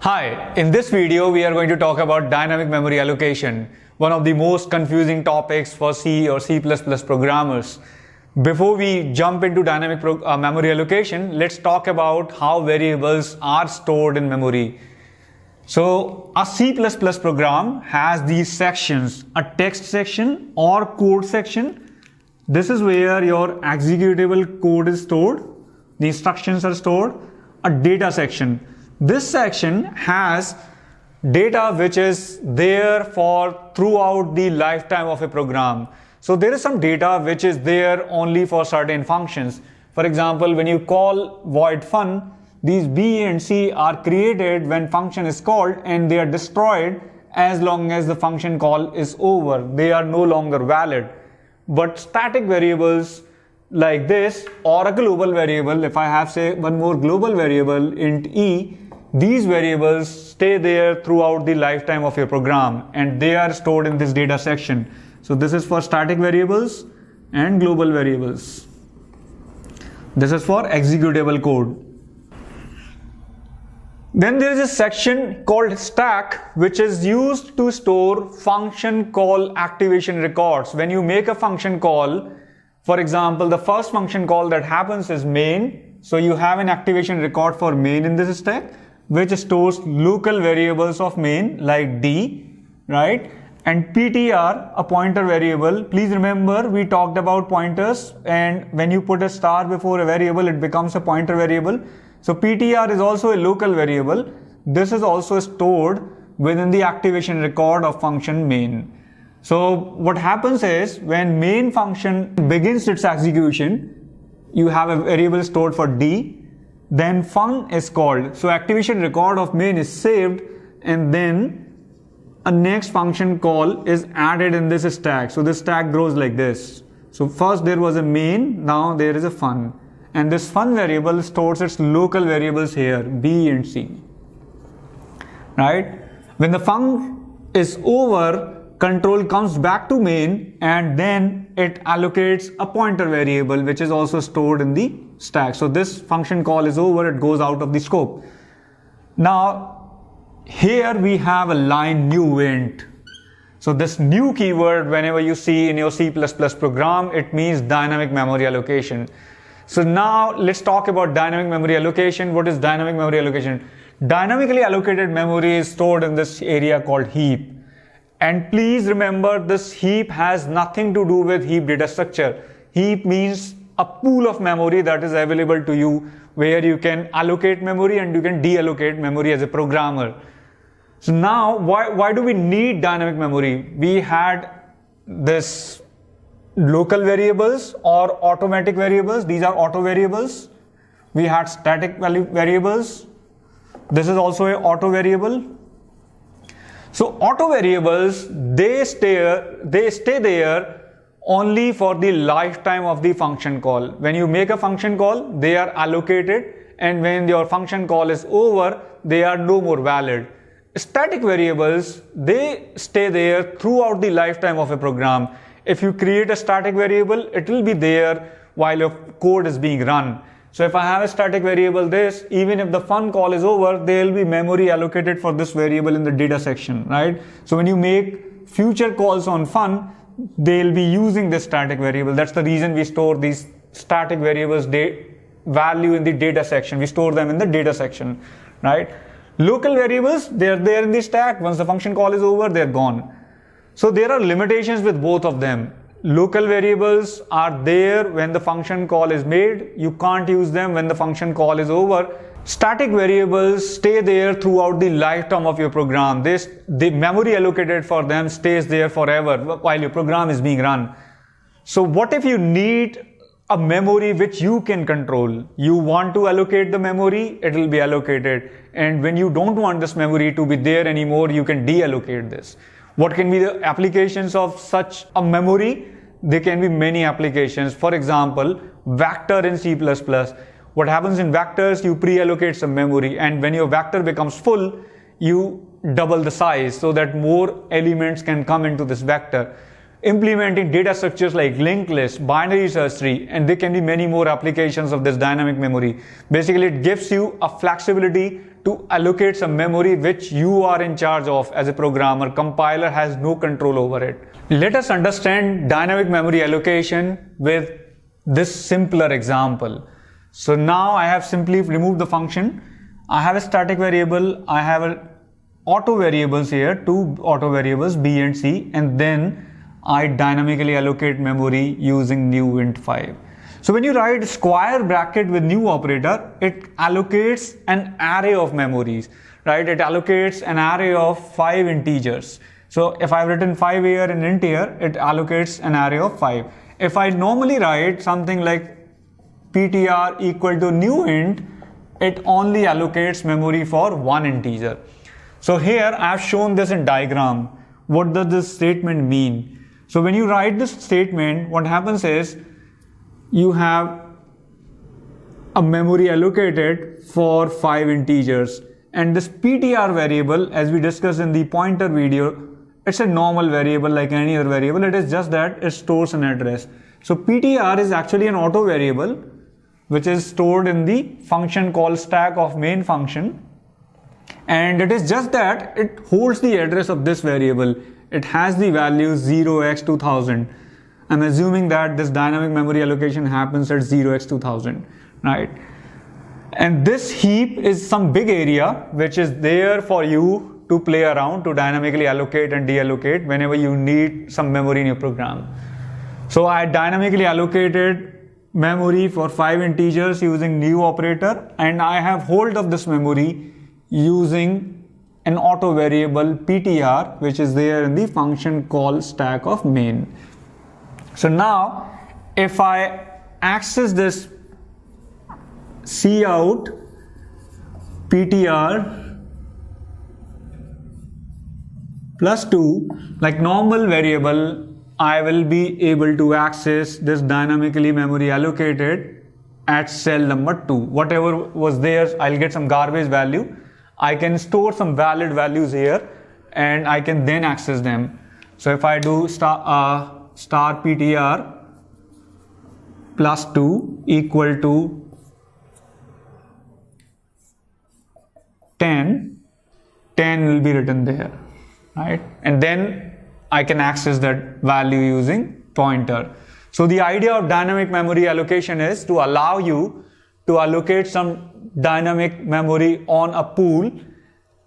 Hi, in this video we are going to talk about dynamic memory allocation, one of the most confusing topics for C or C++ programmers. Before we jump into dynamic memory allocation, let's talk about how variables are stored in memory. So a C++ program has these sections, a text section or code section. This is where your executable code is stored, the instructions are stored, a data section. This section has data which is there for throughout the lifetime of a program. So there is some data which is there only for certain functions. For example, when you call void fun, these B and C are created when function is called and they are destroyed as long as the function call is over. They are no longer valid. But static variables like this or a global variable, if I have say one more global variable int e, these variables stay there throughout the lifetime of your program and they are stored in this data section. So this is for static variables and global variables. This is for executable code. Then there is a section called stack which is used to store function call activation records. When you make a function call, for example, the first function call that happens is main. So you have an activation record for main in this stack, which stores local variables of main like D, right? And PTR, a pointer variable. Please remember we talked about pointers, and when you put a star before a variable, it becomes a pointer variable. So PTR is also a local variable. This is also stored within the activation record of function main. So what happens is when main function begins its execution, you have a variable stored for D. Then fun is called. So activation record of main is saved and then a next function call is added in this stack. So this stack grows like this. So first there was a main, now there is a fun. And this fun variable stores its local variables here, B and C. Right? When the fun is over, control comes back to main and then it allocates a pointer variable which is also stored in the stack. So this function call is over, it goes out of the scope. Now here we have a line new int. So this new keyword, whenever you see in your C++ program, it means dynamic memory allocation. So now let's talk about dynamic memory allocation. What is dynamic memory allocation? Dynamically allocated memory is stored in this area called heap. And please remember, this heap has nothing to do with heap data structure. Heap means a pool of memory that is available to you where you can allocate memory and you can deallocate memory as a programmer. So now why do we need dynamic memory? We had this local variables or automatic variables. These are auto variables. We had static variables. This is also an auto variable. So auto variables, they stay there only for the lifetime of the function call. When you make a function call, they are allocated, and when your function call is over, they are no more valid. Static variables, they stay there throughout the lifetime of a program. If you create a static variable, it will be there while your code is being run. So if I have a static variable this, even if the fun call is over, there will be memory allocated for this variable in the data section, right? So when you make future calls on fun, they'll be using this static variable. That's the reason we store these static variables value in the data section. We store them in the data section, right? Local variables, they're there in the stack. Once the function call is over, they're gone. So there are limitations with both of them. Local variables are there when the function call is made. You can't use them when the function call is over. Static variables stay there throughout the lifetime of your program. The memory allocated for them stays there forever while your program is being run. So what if you need a memory which you can control? You want to allocate the memory, it will be allocated. And when you don't want this memory to be there anymore, you can deallocate this. What can be the applications of such a memory? There can be many applications. For example, vector in C++. What happens in vectors, you pre-allocate some memory, and when your vector becomes full, you double the size so that more elements can come into this vector. implementing data structures like linked list, binary search tree, and there can be many more applications of this dynamic memory. Basically, it gives you a flexibility to allocate some memory which you are in charge of as a programmer. Compiler has no control over it. Let us understand dynamic memory allocation with this simpler example. So now I have simply removed the function. I have a static variable, I have an auto variables here, two auto variables B and C, and then I dynamically allocate memory using new int 5. So when you write square bracket with new operator, it allocates an array of memories, right? It allocates an array of 5 integers. So if I've written 5 here and int here, it allocates an array of 5. If I normally write something like ptr equal to new int, it only allocates memory for one integer. So here I have shown this in diagram. What does this statement mean? So when you write this statement, what happens is you have a memory allocated for 5 integers, and this ptr variable, as we discussed in the pointer video, it's a normal variable like any other variable. It is just that it stores an address. So ptr is actually an auto variable which is stored in the function called stack of main function, and it is just that it holds the address of this variable. It has the value 0x2000. I'm assuming that this dynamic memory allocation happens at 0x2000, right? And this heap is some big area which is there for you to play around, to dynamically allocate and deallocate whenever you need some memory in your program. So I dynamically allocated memory for 5 integers using new operator, and I have hold of this memory using an auto variable ptr which is there in the function called stack of main. So now if I access this cout ptr plus 2 like normal variable, I will be able to access this dynamically memory allocated at cell number 2. Whatever was there, I'll get some garbage value. I can store some valid values here and I can then access them. So if I do star ptr plus 2 equal to 10 will be written there, right? And then I can access that value using pointer. So the idea of dynamic memory allocation is to allow you to allocate some dynamic memory on a pool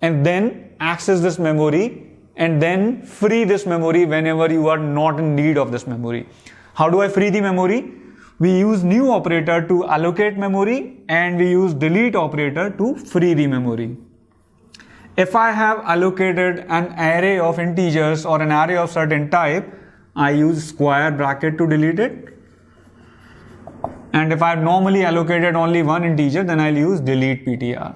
and then access this memory and then free this memory whenever you are not in need of this memory. How do I free the memory? We use new operator to allocate memory and we use delete operator to free the memory. If I have allocated an array of integers or an array of certain type, I use square bracket to delete it. And if I have normally allocated only one integer, then I'll use delete ptr.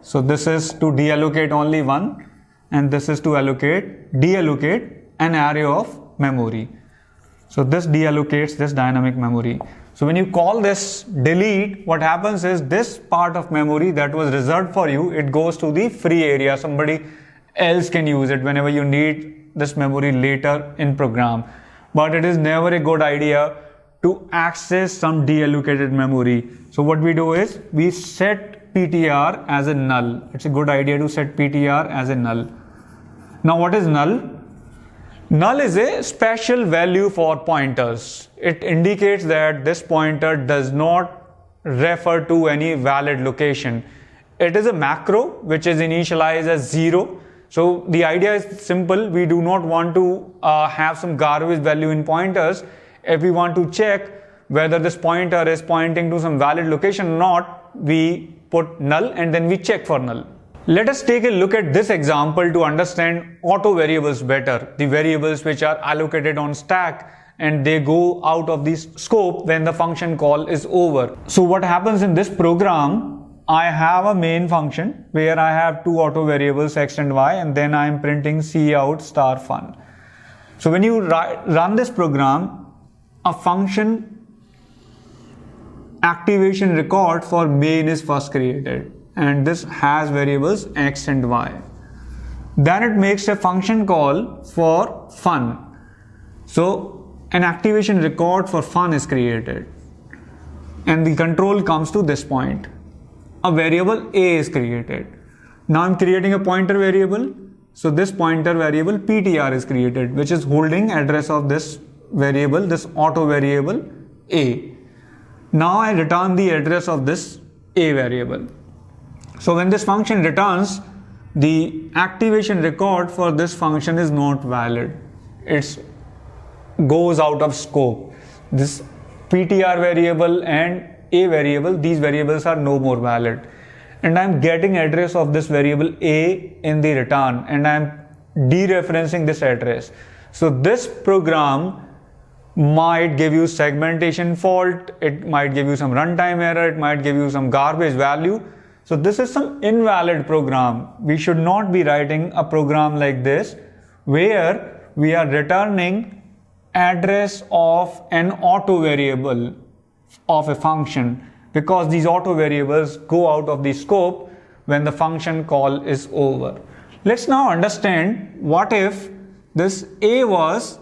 So this is to deallocate only one, and this is to deallocate an array of memory. So this deallocates this dynamic memory. So when you call this delete, what happens is this part of memory that was reserved for you, it goes to the free area. Somebody else can use it whenever you need this memory later in program. But it is never a good idea to access some deallocated memory. So what we do is we set ptr as a null. It's a good idea to set ptr as a null. Now what is null? Null is a special value for pointers. It indicates that this pointer does not refer to any valid location. It is a macro which is initialized as 0. So the idea is simple. We do not want to have some garbage value in pointers. If we want to check whether this pointer is pointing to some valid location or not, we put null and then we check for null. Let us take a look at this example to understand auto variables better, the variables which are allocated on stack and they go out of the scope when the function call is over. So what happens in this program, I have a main function where I have two auto variables x and y, and then I am printing cout star fun. So when you run this program, a function activation record for main is first created, and this has variables x and y. Then it makes a function call for fun. So an activation record for fun is created and the control comes to this point. a variable A is created. Now I'm creating a pointer variable. So this pointer variable ptr is created, which is holding address of this variable, this auto variable A. Now I return the address of this A variable. So when this function returns, the activation record for this function is not valid. It goes out of scope. This ptr variable and A variable, these variables are no more valid. And I'm getting address of this variable A in the return, and I'm dereferencing this address. So this program might give you segmentation fault, it might give you some runtime error, it might give you some garbage value. So this is some invalid program. We should not be writing a program like this where we are returning address of an auto variable of a function, because these auto variables go out of the scope when the function call is over. Let's now understand what if this A was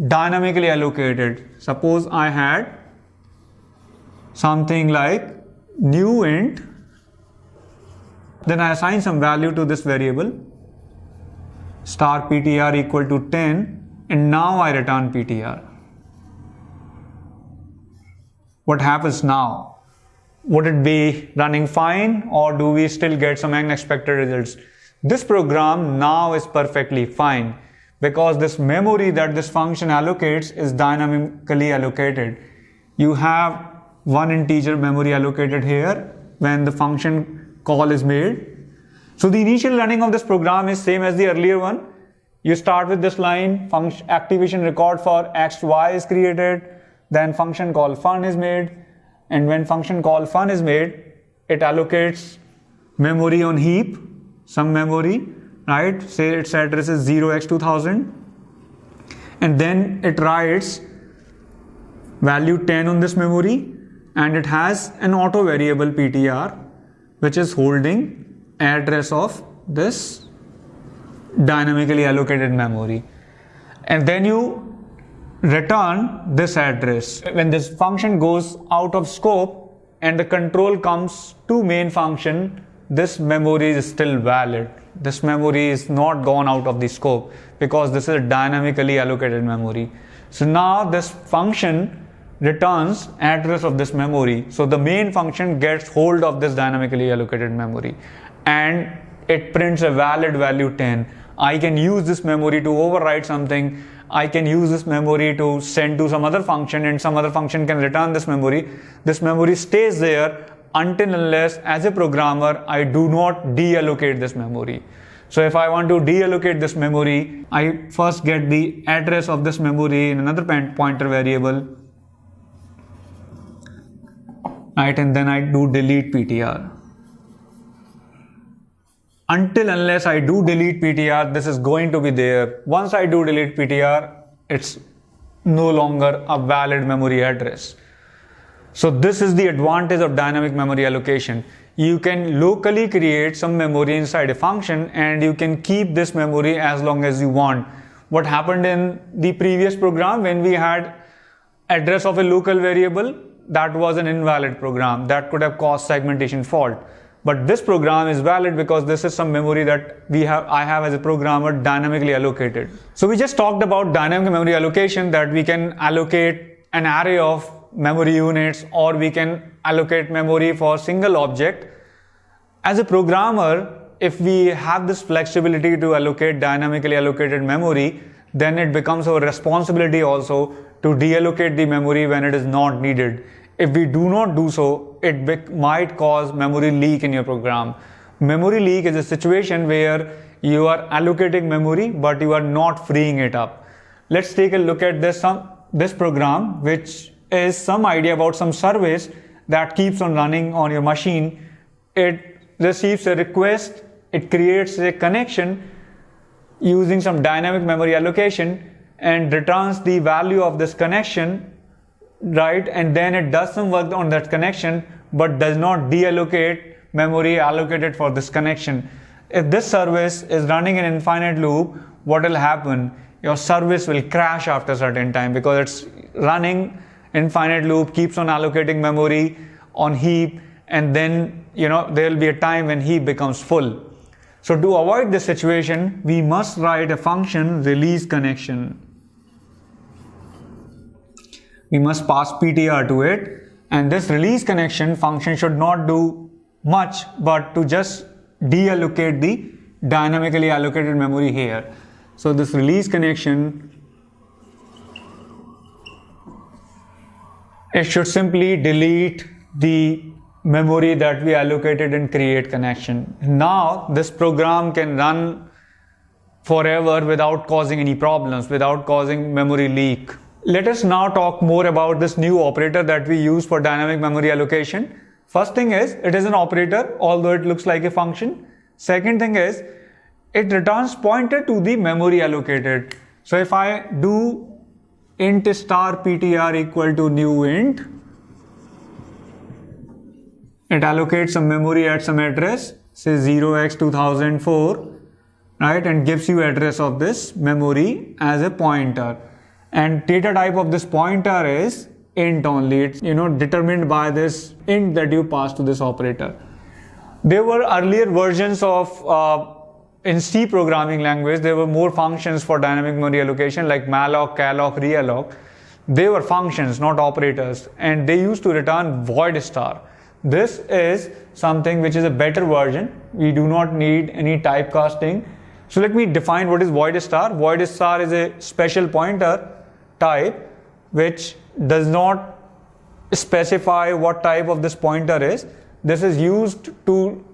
dynamically allocated. Suppose I had something like new int, then I assign some value to this variable star ptr equal to 10, and now I return ptr. What happens now? Would it be running fine, or do we still get some unexpected results? This program now is perfectly fine because this memory that this function allocates is dynamically allocated. You have one integer memory allocated here when the function call is made. So the initial running of this program is same as the earlier one. You start with this line, function activation record for x, y is created, then function call fun is made. And when function call fun is made, it allocates memory on heap, some memory, right? Say its address is 0x2000. And then it writes value 10 on this memory, and it has an auto variable ptr, which is holding address of this dynamically allocated memory. And then you return this address. When this function goes out of scope and the control comes to main function, this memory is still valid. This memory is not gone out of the scope because this is a dynamically allocated memory. So now this function returns address of this memory. So the main function gets hold of this dynamically allocated memory and it prints a valid value 10. I can use this memory to override something. I can use this memory to send to some other function, and some other function can return this memory. This memory stays there until unless as a programmer I do not deallocate this memory. So if I want to deallocate this memory, I first get the address of this memory in another pointer variable, right, and then I do delete ptr. Until unless I do delete ptr, this is going to be there. Once I do delete ptr, it's no longer a valid memory address. So this is the advantage of dynamic memory allocation. You can locally create some memory inside a function and you can keep this memory as long as you want. What happened in the previous program when we had address of a local variable, that was an invalid program that could have caused segmentation fault. But this program is valid because this is some memory that I have as a programmer dynamically allocated. So we just talked about dynamic memory allocation, that we can allocate an array of memory units or we can allocate memory for single object. As a programmer, if we have this flexibility to allocate dynamically allocated memory, then it becomes our responsibility also to deallocate the memory when it is not needed. If we do not do so, it might cause memory leak in your program. Memory leak is a situation where you are allocating memory but you are not freeing it up. Let's take a look at this program, which is some idea about some service that keeps on running on your machine. It receives a request, it creates a connection using some dynamic memory allocation and returns the value of this connection, right? And then it does some work on that connection but does not deallocate memory allocated for this connection. If this service is running an infinite loop, what will happen? Your service will crash after a certain time because it's running infinite loop, keeps on allocating memory on heap, and then there will be a time when heap becomes full. So to avoid this situation, we must write a function release connection. We must pass PTR to it, and this release connection function should not do much but to just deallocate the dynamically allocated memory here. So this release connection, it should simply delete the memory that we allocated in create connection. Now this program can run forever without causing any problems, without causing memory leak. Let us now talk more about this new operator that we use for dynamic memory allocation. First thing is, it is an operator, although it looks like a function. Second thing is, it returns pointer to the memory allocated. So if I do int star ptr equal to new int, it allocates some memory at some address, say 0x2004, right, and gives you address of this memory as a pointer. And data type of this pointer is int only. It's determined by this int that you pass to this operator. There were earlier versions of in C programming language, there were more functions for dynamic memory allocation like malloc, calloc, realloc. They were functions, not operators, and they used to return void star. This is something which is a better version. We do not need any typecasting. So let me define what is void star. Void star is a special pointer type which does not specify what type of this pointer is. This is used to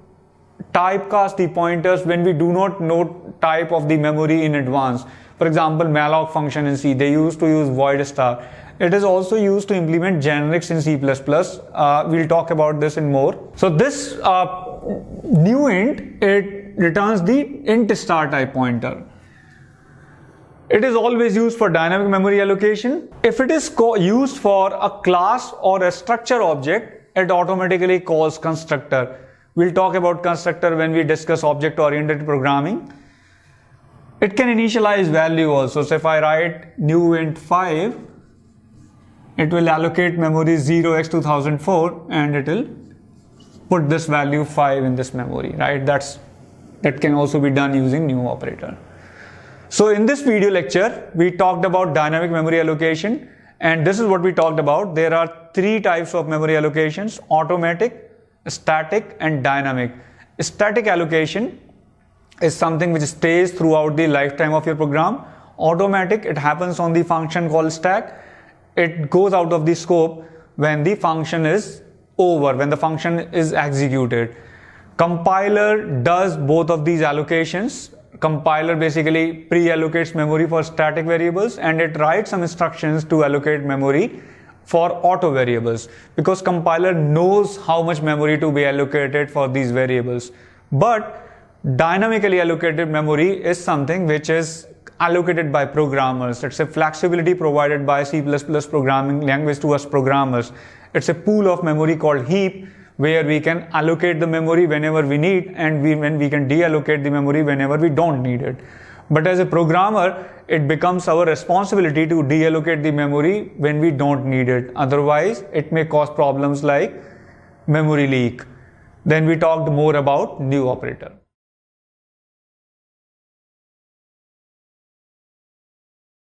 typecast the pointers when we do not know type of the memory in advance. For example, malloc function in C, they used to use void star. It is also used to implement generics in C++. We'll talk about this in more. So this new int, it returns the int star type pointer. It is always used for dynamic memory allocation. If it is used for a class or a structure object, it automatically calls constructor. We'll talk about constructor when we discuss object-oriented programming. It can initialize value also. So if I write new int 5, it will allocate memory 0x2004 and it will put this value 5 in this memory, right? That can also be done using new operator. So in this video lecture, we talked about dynamic memory allocation, and this is what we talked about. There are three types of memory allocations: automatic, static, and dynamic. Static allocation is something which stays throughout the lifetime of your program. Automatic, it happens on the function called stack. It goes out of the scope when the function is over, when the function is executed. Compiler does both of these allocations. Compiler basically pre-allocates memory for static variables, and it writes some instructions to allocate memory for auto variables, because compiler knows how much memory to be allocated for these variables. But dynamically allocated memory is something which is allocated by programmers. It's a flexibility provided by C++ programming language to us programmers. It's a pool of memory called heap, where we can allocate the memory whenever we need, and when we can deallocate the memory whenever we don't need it. But as a programmer, it becomes our responsibility to deallocate the memory when we don't need it. Otherwise, it may cause problems like memory leak. Then we talked more about new operator.